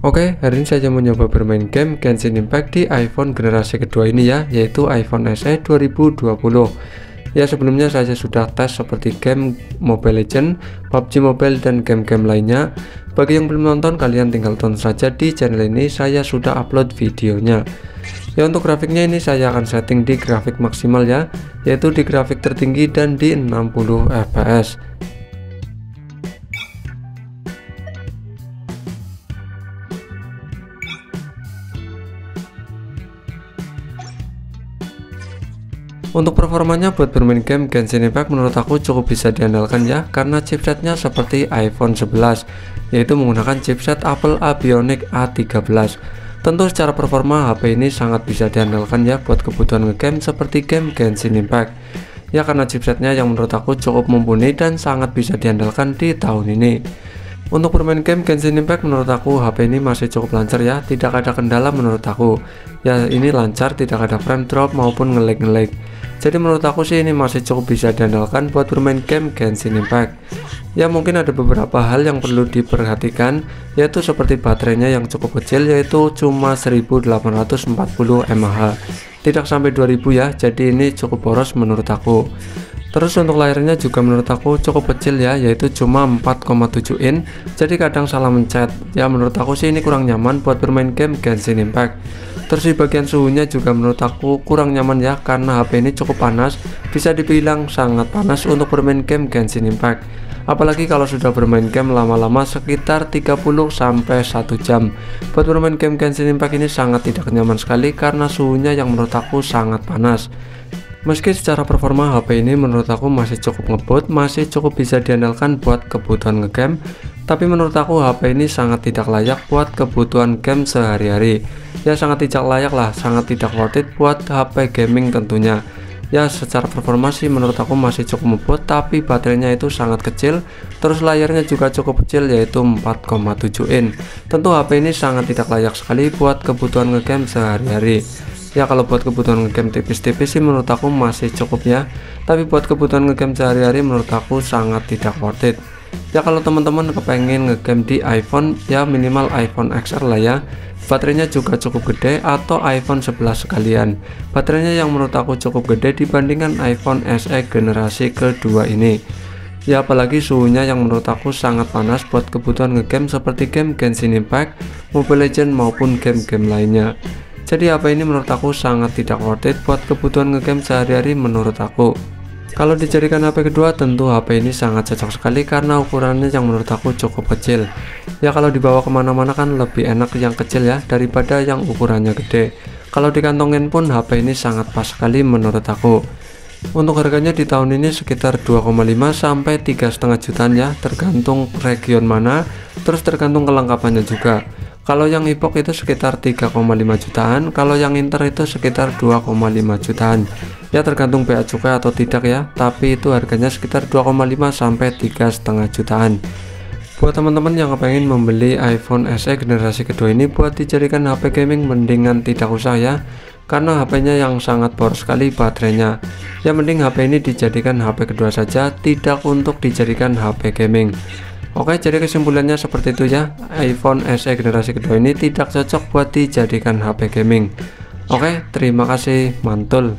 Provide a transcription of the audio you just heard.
Oke, hari ini saya mau nyoba bermain game Genshin Impact di iPhone generasi kedua ini ya, yaitu iPhone SE 2020. Ya, sebelumnya saya sudah tes seperti game Mobile Legends, PUBG Mobile, dan game-game lainnya. Bagi yang belum nonton, kalian tinggal tonton saja di channel ini, saya sudah upload videonya. Ya, untuk grafiknya ini saya akan setting di grafik maksimal ya, yaitu di grafik tertinggi dan di 60 fps. Untuk performanya buat bermain game Genshin Impact menurut aku cukup bisa diandalkan ya, karena chipsetnya seperti iPhone 11, yaitu menggunakan chipset Apple Bionic A13. Tentu secara performa HP ini sangat bisa diandalkan ya buat kebutuhan ngegame seperti game Genshin Impact. Ya, karena chipsetnya yang menurut aku cukup mumpuni dan sangat bisa diandalkan di tahun ini. Untuk bermain game Genshin Impact menurut aku HP ini masih cukup lancar ya, tidak ada kendala menurut aku. Ya, ini lancar, tidak ada frame drop maupun nge-lag. Jadi menurut aku sih ini masih cukup bisa diandalkan buat bermain game Genshin Impact. Ya, mungkin ada beberapa hal yang perlu diperhatikan, yaitu seperti baterainya yang cukup kecil, yaitu cuma 1840 mAh, tidak sampai 2000 ya, jadi ini cukup boros menurut aku. Terus untuk layarnya juga menurut aku cukup kecil ya, yaitu cuma 4,7 in, jadi kadang salah mencet. Ya, menurut aku sih ini kurang nyaman buat bermain game Genshin Impact. Terus di bagian suhunya juga menurut aku kurang nyaman ya, karena HP ini cukup panas, bisa dibilang sangat panas untuk bermain game Genshin Impact. Apalagi kalau sudah bermain game lama-lama sekitar 30-1 jam. Buat bermain game Genshin Impact ini sangat tidak nyaman sekali karena suhunya yang menurut aku sangat panas. Meski secara performa HP ini menurut aku masih cukup ngebut, masih cukup bisa diandalkan buat kebutuhan ngegame, tapi menurut aku HP ini sangat tidak layak buat kebutuhan game sehari-hari. Ya, sangat tidak layak lah, sangat tidak worth it buat HP gaming tentunya. Ya, secara performa sih menurut aku masih cukup ngebut, tapi baterainya itu sangat kecil, terus layarnya juga cukup kecil, yaitu 4,7 in. Tentu HP ini sangat tidak layak sekali buat kebutuhan ngegame sehari-hari. Ya, kalau buat kebutuhan ngegame tipis-tipis sih menurut aku masih cukup ya, tapi buat kebutuhan ngegame sehari-hari menurut aku sangat tidak worth it. Ya, kalau teman-teman kepengen ngegame di iPhone, ya minimal iPhone XR lah ya. Baterainya juga cukup gede, atau iPhone 11 sekalian. Baterainya yang menurut aku cukup gede dibandingkan iPhone SE generasi kedua ini. Ya, apalagi suhunya yang menurut aku sangat panas buat kebutuhan ngegame seperti game Genshin Impact, Mobile Legends maupun game-game lainnya. Jadi HP ini menurut aku sangat tidak worth it buat kebutuhan ngegame sehari-hari menurut aku. Kalau dijadikan HP kedua, tentu HP ini sangat cocok sekali karena ukurannya yang menurut aku cukup kecil. Ya, kalau dibawa kemana-mana kan lebih enak yang kecil ya daripada yang ukurannya gede. Kalau dikantongin pun HP ini sangat pas sekali menurut aku. Untuk harganya di tahun ini sekitar 2,5 sampai 3,5 jutaan ya, tergantung region mana, terus tergantung kelengkapannya juga. Kalau yang ebook itu sekitar 3,5 jutaan, kalau yang inter itu sekitar 2,5 jutaan. Ya, tergantung bea cukai atau tidak ya, tapi itu harganya sekitar 2,5 sampai 3,5 jutaan. Buat teman-teman yang pengen membeli iPhone SE generasi kedua ini buat dijadikan HP gaming, mendingan tidak usah ya, karena HP-nya yang sangat boros sekali baterainya. Ya, mending HP ini dijadikan HP kedua saja, tidak untuk dijadikan HP gaming. Oke, jadi kesimpulannya seperti itu ya, iPhone SE generasi kedua ini tidak cocok buat dijadikan HP gaming. Oke, terima kasih, mantul.